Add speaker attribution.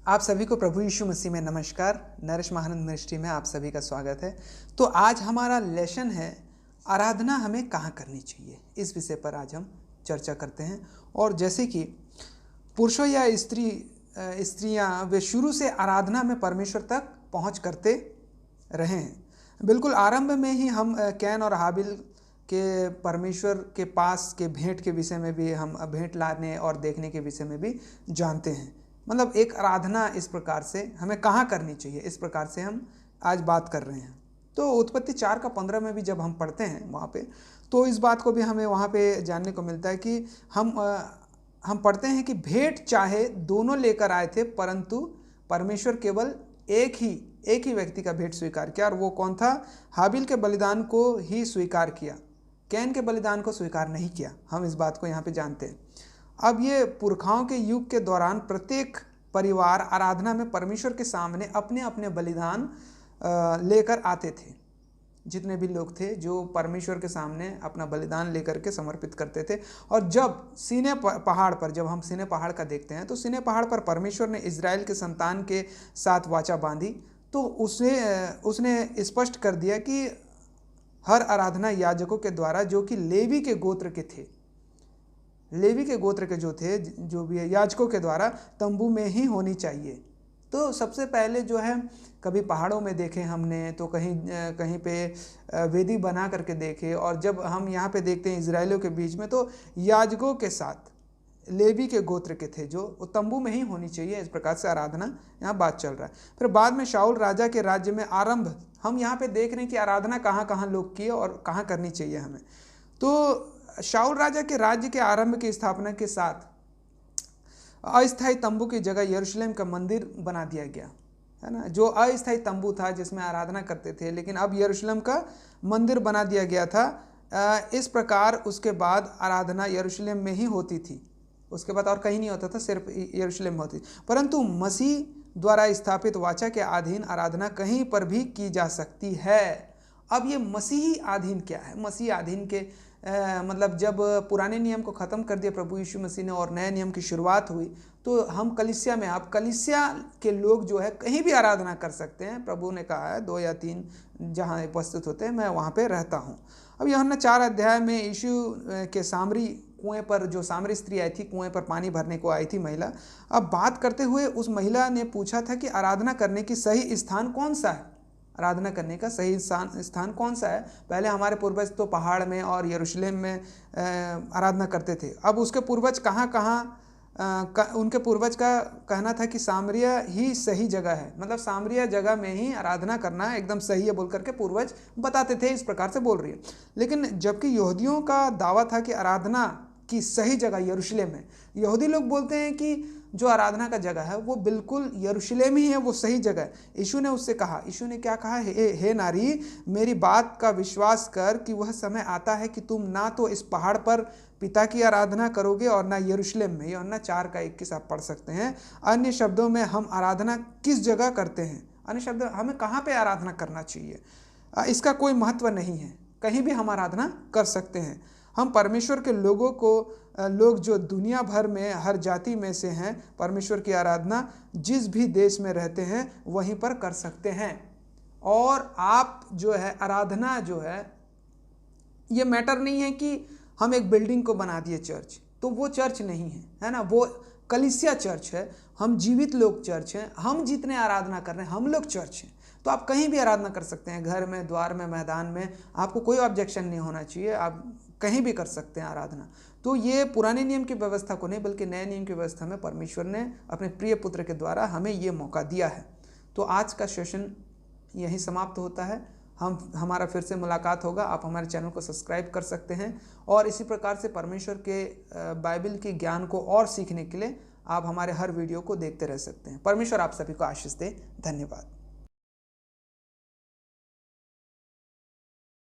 Speaker 1: आप सभी को प्रभु यीशु मसीह में नमस्कार। नरेश महानंद मिनिस्ट्री में आप सभी का स्वागत है। तो आज हमारा लेसन है आराधना हमें कहाँ करनी चाहिए। इस विषय पर आज हम चर्चा करते हैं। और जैसे कि पुरुषों या स्त्रियाँ वे शुरू से आराधना में परमेश्वर तक पहुँच करते रहे हैं। बिल्कुल आरंभ में ही हम कैन और हाबिल के परमेश्वर के पास के भेंट के विषय में भी हम भेंट लाने और देखने के विषय में भी जानते हैं। मतलब एक आराधना इस प्रकार से हमें कहाँ करनी चाहिए, इस प्रकार से हम आज बात कर रहे हैं। तो उत्पत्ति 4:15 में भी जब हम पढ़ते हैं वहाँ पे, तो इस बात को भी हमें वहाँ पे जानने को मिलता है कि हम पढ़ते हैं कि भेंट चाहे दोनों लेकर आए थे, परंतु परमेश्वर केवल एक ही व्यक्ति का भेंट स्वीकार किया, और वो कौन था? हाबिल के बलिदान को ही स्वीकार किया, कैन के बलिदान को स्वीकार नहीं किया। हम इस बात को यहाँ पे जानते हैं। अब ये पुरखाओं के युग के दौरान प्रत्येक परिवार आराधना में परमेश्वर के सामने अपने अपने बलिदान लेकर आते थे। जितने भी लोग थे जो परमेश्वर के सामने अपना बलिदान लेकर के समर्पित करते थे। और जब सीनै पहाड़ पर, जब हम सीनै पहाड़ का देखते हैं, तो सीनै पहाड़ पर परमेश्वर ने इजराइल के संतान के साथ वाचा बांधी। तो उसने स्पष्ट कर दिया कि हर आराधना याजकों के द्वारा, जो कि लेवी के गोत्र के थे, लेवी के गोत्र के जो भी है, याजकों के द्वारा तंबू में ही होनी चाहिए। तो सबसे पहले जो है, कभी पहाड़ों में देखे हमने, तो कहीं पे वेदी बना करके देखे, और जब हम यहाँ पे देखते हैं इजराइलियों के बीच में, तो याजकों के साथ लेवी के गोत्र के थे जो तंबू में ही होनी चाहिए। इस प्रकार से आराधना यहाँ बात चल रहा है। फिर बाद में शाऊल राजा के राज्य में आरंभ, हम यहाँ पे देख रहे हैं कि आराधना कहाँ कहाँ लोग किए और कहाँ करनी चाहिए हमें। तो शाऊल राजा के राज्य के आरंभ की स्थापना के साथ अस्थायी तंबू की जगह यरूशलेम का मंदिर बना दिया गया, है ना। जो अस्थायी तंबू था जिसमें आराधना करते थे, लेकिन अब यरूशलेम का मंदिर बना दिया गया था। इस प्रकार उसके बाद आराधना यरूशलेम में ही होती थी। उसके बाद और कहीं नहीं होता था, सिर्फ यरूशलेम होती। परंतु मसीह द्वारा स्थापित वाचा के अधीन आराधना कहीं पर भी की जा सकती है। अब ये मसीही अधीन क्या है? मसीही अधीन के मतलब जब पुराने नियम को ख़त्म कर दिया प्रभु यीशु मसीह ने और नए नियम की शुरुआत हुई, तो हम कलीसिया में, आप कलीसिया के लोग जो है कहीं भी आराधना कर सकते हैं। प्रभु ने कहा है 2 या 3 जहाँ उपस्थित होते हैं, मैं वहाँ पे रहता हूँ। अब यूहन्ना 4 अध्याय में यीशु के सामरी कुएं पर, जो सामरी स्त्री आई थी, कुएं पर पानी भरने को आई थी महिला, अब बात करते हुए उस महिला ने पूछा था कि आराधना करने की सही स्थान कौन सा है? आराधना करने का सही स्थान कौन सा है? पहले हमारे पूर्वज तो पहाड़ में और यरूशलेम में आराधना करते थे। अब उसके पूर्वज उनके पूर्वज का कहना था कि सामरिया ही सही जगह है, मतलब सामरिया जगह में ही आराधना करना एकदम सही है बोल करके पूर्वज बताते थे। इस प्रकार से बोल रही है। लेकिन जबकि यहूदियों का दावा था कि आराधना की सही जगह यरूशलेम है, यहूदी लोग बोलते हैं कि जो आराधना का जगह है वो बिल्कुल यरूशलेम ही है, वो सही जगह है। यीशु ने उससे कहा, यीशु ने क्या कहा? हे नारी, मेरी बात का विश्वास कर कि वह समय आता है कि तुम ना तो इस पहाड़ पर पिता की आराधना करोगे और ना यरूशलेम में। यूहन्ना 4:21 आप पढ़ सकते हैं। अन्य शब्दों में, हम आराधना किस जगह करते हैं? अन्य शब्द, हमें कहाँ पे आराधना करना चाहिए, इसका कोई महत्व नहीं है। कहीं भी हम आराधना कर सकते हैं। हम परमेश्वर के लोग जो दुनिया भर में हर जाति में से हैं, परमेश्वर की आराधना जिस भी देश में रहते हैं वहीं पर कर सकते हैं। और आप जो है आराधना जो है, ये मैटर नहीं है कि हम एक बिल्डिंग को बना दिए चर्च, तो वो चर्च नहीं है, है ना। वो कलीसिया चर्च है। हम जीवित लोग चर्च हैं। हम जितने आराधना कर रहे हैं हम लोग चर्च हैं। तो आप कहीं भी आराधना कर सकते हैं, घर में, द्वार में, मैदान में, आपको कोई ऑब्जेक्शन नहीं होना चाहिए। आप कहीं भी कर सकते हैं आराधना। तो ये पुराने नियम की व्यवस्था को नहीं, बल्कि नए नियम की व्यवस्था में परमेश्वर ने अपने प्रिय पुत्र के द्वारा हमें ये मौका दिया है। तो आज का सेशन यहीं समाप्त होता है। हमारा फिर से मुलाकात होगा। आप हमारे चैनल को सब्सक्राइब कर सकते हैं, और इसी प्रकार से परमेश्वर के बाइबल के ज्ञान को और सीखने के लिए आप हमारे हर वीडियो को देखते रह सकते हैं। परमेश्वर आप सभी को आशीष दे। धन्यवाद।